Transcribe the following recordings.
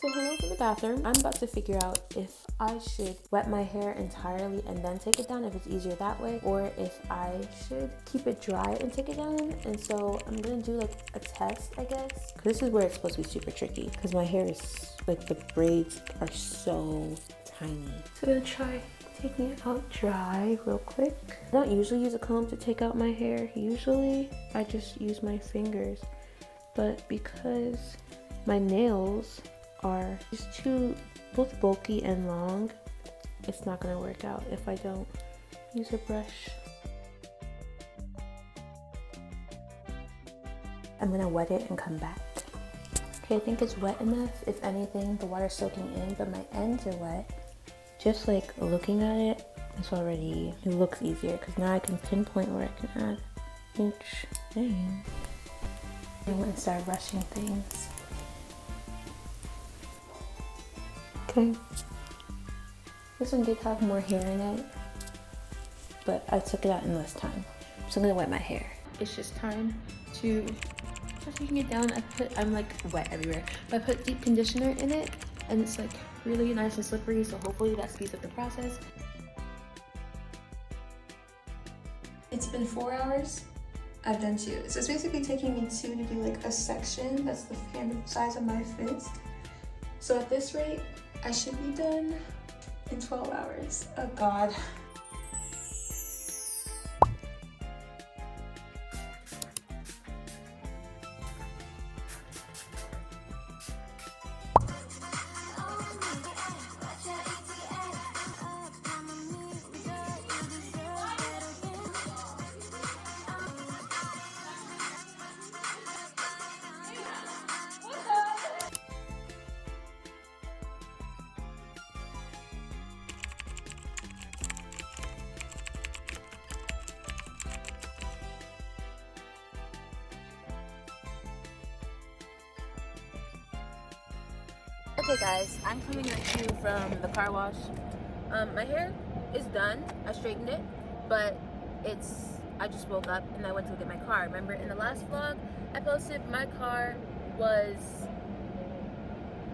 So hello from the bathroom. I'm about to figure out if I should wet my hair entirely and then take it down if it's easier that way, or if I should keep it dry and take it down. And so I'm gonna do like a test, I guess. Cause this is where it's supposed to be super tricky because my hair is like, the braids are so tiny. So I'm gonna try taking it out dry real quick. I don't usually use a comb to take out my hair. Usually I just use my fingers, but because my nails are just too both bulky and long, it's not gonna work out if I don't use a brush. I'm gonna wet it and come back. Okay, I think it's wet enough. If anything, the water's soaking in, but my ends are wet. Just like looking at it, it looks easier because now I can pinpoint where I can add each thing. I'm gonna start brushing things. Okay, this one did have more hair in it, but I took it out in less time. So I'm gonna wet my hair. It's just time to start taking it down. I'm like wet everywhere, but I put deep conditioner in it and it's like really nice and slippery, so hopefully that speeds up the process. It's been 4 hours. I've done 2. So it's basically taking me 2 to do like a section that's the hand size of my fist. So at this rate, I should be done in 12 hours. Oh God. Okay guys, I'm coming at you from the car wash. My hair is done. I straightened it, but I just woke up and I went to look at my car. Remember in the last vlog I posted my car was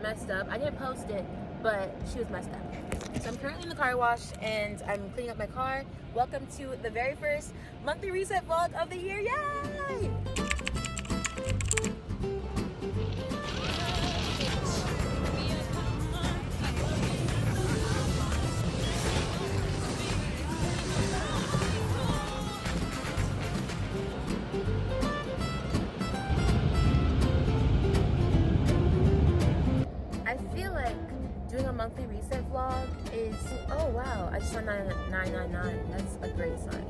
messed up. I didn't post it, but she was messed up. So I'm currently in the car wash and I'm cleaning up my car. Welcome to the very first monthly reset vlog of the year. Yay! Doing a monthly reset vlog is, oh wow, I just saw 999. That's a great sign.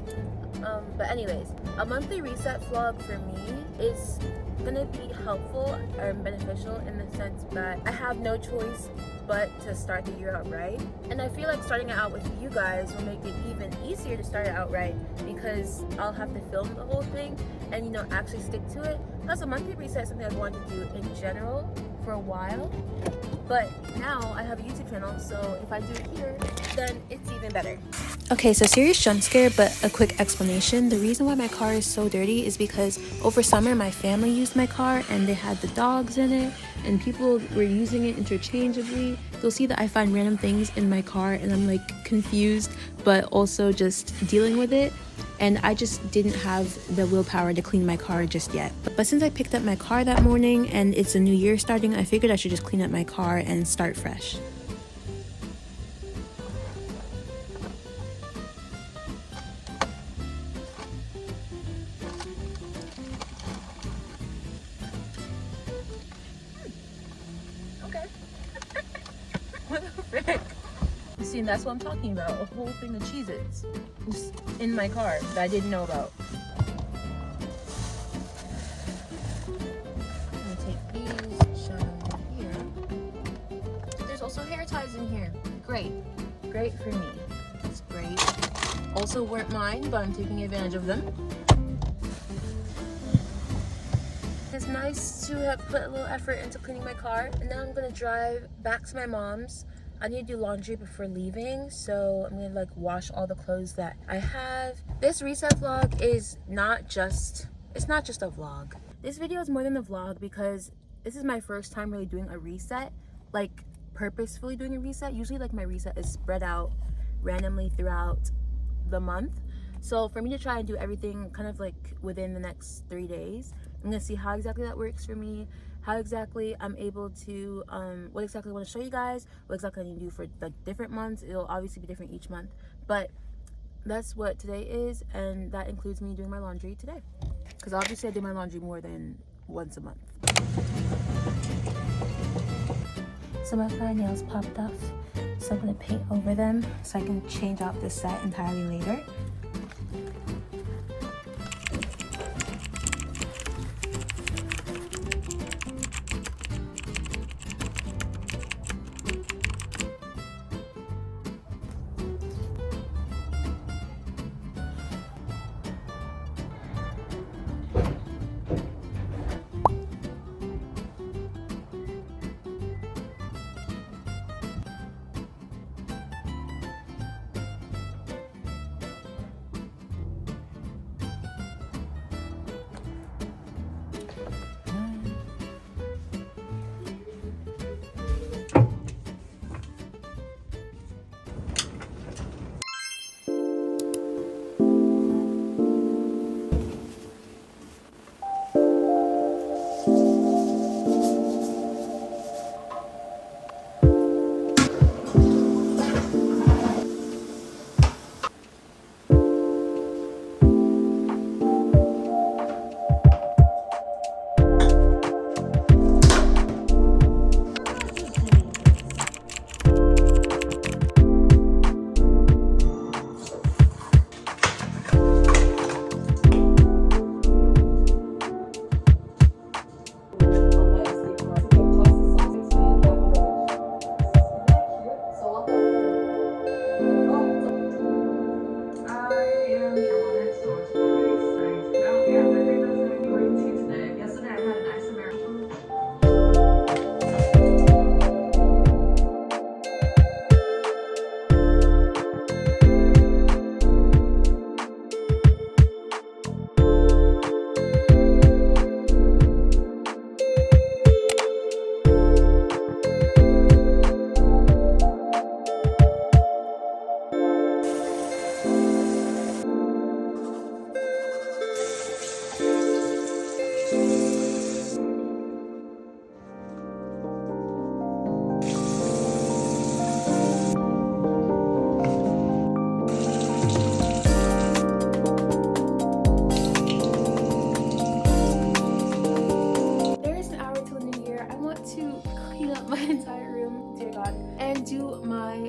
But anyways, a monthly reset vlog for me is gonna be helpful or beneficial in the sense that I have no choice but to start the year out right. And I feel like starting it out with you guys will make it even easier to start it out right because I'll have to film the whole thing and actually stick to it. Plus a monthly reset is something I've wanted to do in general for a while. But now I have a YouTube channel, so if I do it here, then it's even better. Okay, so serious jump scare, but a quick explanation. The reason why my car is so dirty is because over summer my family used my car and they had the dogs in it and people were using it interchangeably. You'll see that I find random things in my car and I'm like confused, but also just dealing with it. And I just didn't have the willpower to clean my car just yet. But since I picked up my car that morning and it's a new year starting, I figured I should just clean up my car and start fresh. Okay. What the frick? See, and that's what I'm talking about. A whole thing of Cheez-Its just in my car that I didn't know about. I'm gonna take these, shove them here. There's also hair ties in here. Great. Great for me. That's great. Also weren't mine, but I'm taking advantage of them. It's nice to have put a little effort into cleaning my car. And now I'm gonna drive back to my mom's. I need to do laundry before leaving, so I'm gonna like wash all the clothes that I have. This reset vlog is not just a vlog. This video is more than a vlog because this is my first time really doing a reset like purposefully doing a reset. Usually like my reset is spread out randomly throughout the month. So for me to try and do everything kind of like within the next 3 days, I'm gonna see how exactly that works for me, how exactly I'm able to what exactly I want to show you guys, what exactly I need to do for like different months. It'll obviously be different each month, but that's what today is, and that includes me doing my laundry today, because obviously I do my laundry more than once a month. So my nails popped off, so I'm gonna paint over them so I can change out this set entirely later.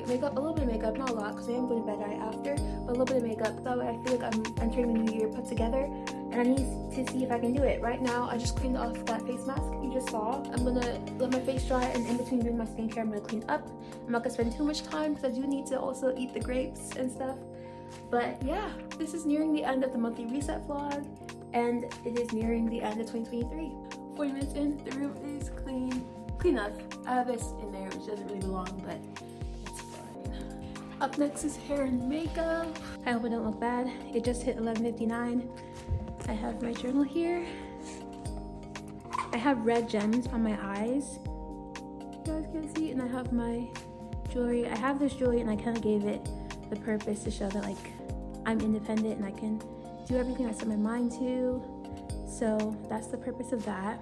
Makeup, a little bit of makeup, not a lot, because I am going to bed right after, but a little bit of makeup. That way I feel like I'm entering the new year put together, and I need to see if I can do it. Right now, I just cleaned off that face mask you just saw. I'm gonna let my face dry, and in between doing my skincare, I'm gonna clean up. I'm not gonna spend too much time because I do need to also eat the grapes and stuff. But yeah, this is nearing the end of the monthly reset vlog, and it is nearing the end of 2023. 40 minutes in, the room is clean enough. I have this in there, which doesn't really belong, but it's fine. Up next is hair and makeup. I hope I don't look bad. It just hit 11:59. I have my journal here. I have red gems on my eyes. You guys can see, and I have my jewelry. I have this jewelry, and I kind of gave it the purpose to show that like I'm independent and I can do everything I set my mind to. So that's the purpose of that.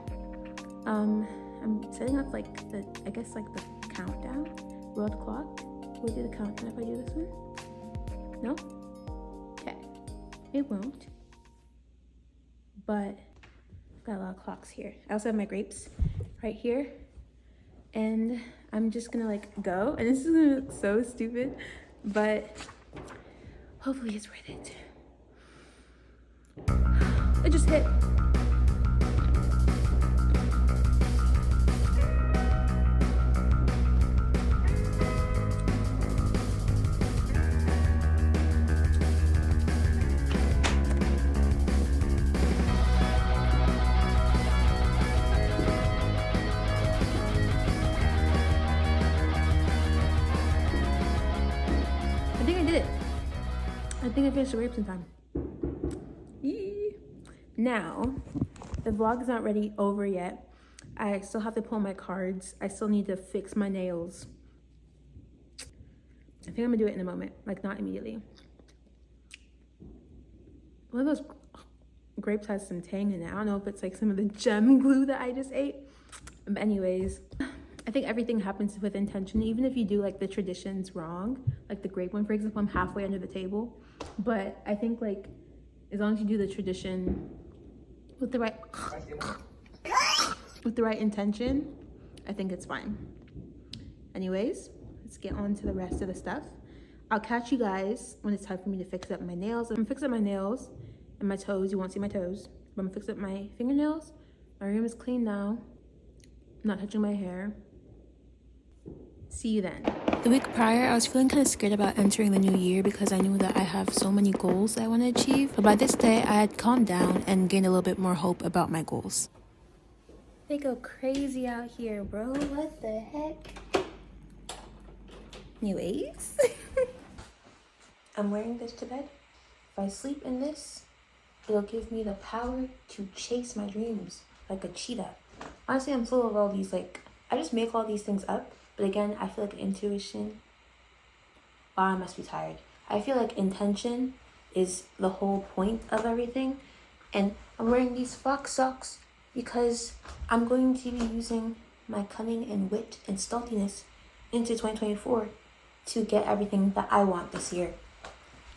I'm setting up like the, I guess like the countdown, world clock. We'll do the countdown if I do this one. No? Okay. It won't. But I've got a lot of clocks here. I also have my grapes right here. And I'm just gonna like go, and this is gonna look so stupid, but hopefully it's worth it. It just hit. I think I finished the grapes in time. Yee. Now, the vlog is not ready over yet, I still have to pull my cards. I still need to fix my nails. I think I'm gonna do it in a moment, like not immediately. One of those grapes has some tang in it. I don't know if it's like some of the gem glue that I just ate. But anyways, I think everything happens with intention. Even if you do like the traditions wrong, like the grape one, for example, I'm halfway under the table. But I think like as long as you do the tradition with the right intention, I think it's fine. Anyways, let's get on to the rest of the stuff. I'll catch you guys when it's time for me to fix up my nails. I'm gonna fix up my nails and my toes. You won't see my toes, but I'm gonna fix up my fingernails. My room is clean now. I'm not touching my hair. See you then. The week prior, I was feeling kind of scared about entering the new year because I knew that I have so many goals that I want to achieve. But by this day, I had calmed down and gained a little bit more hope about my goals. They go crazy out here, bro. What the heck? Anyways, I'm wearing this to bed. If I sleep in this, it'll give me the power to chase my dreams like a cheetah. Honestly, I'm full of all these, like, I just make all these things up. But again, I feel like intuition, wow, I must be tired. I feel like intention is the whole point of everything. And I'm wearing these fox socks because I'm going to be using my cunning and wit and stealthiness into 2024 to get everything that I want this year.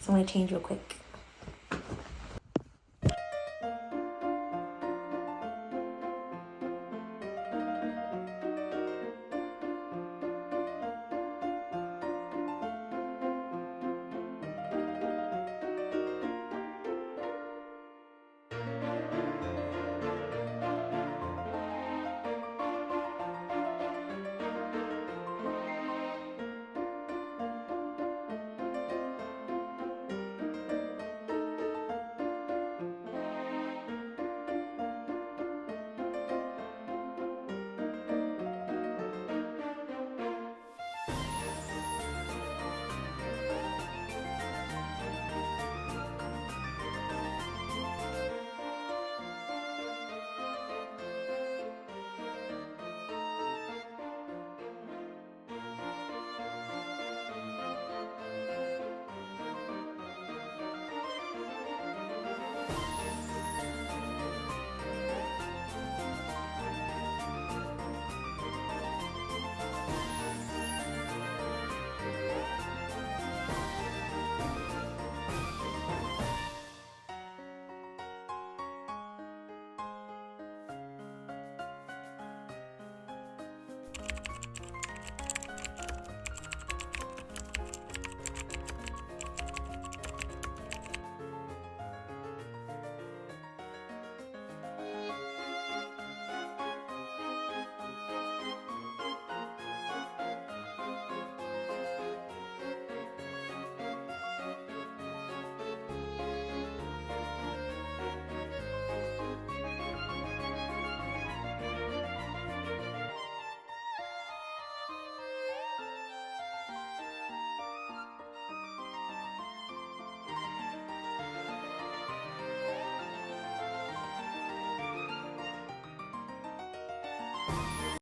So I'm gonna change real quick.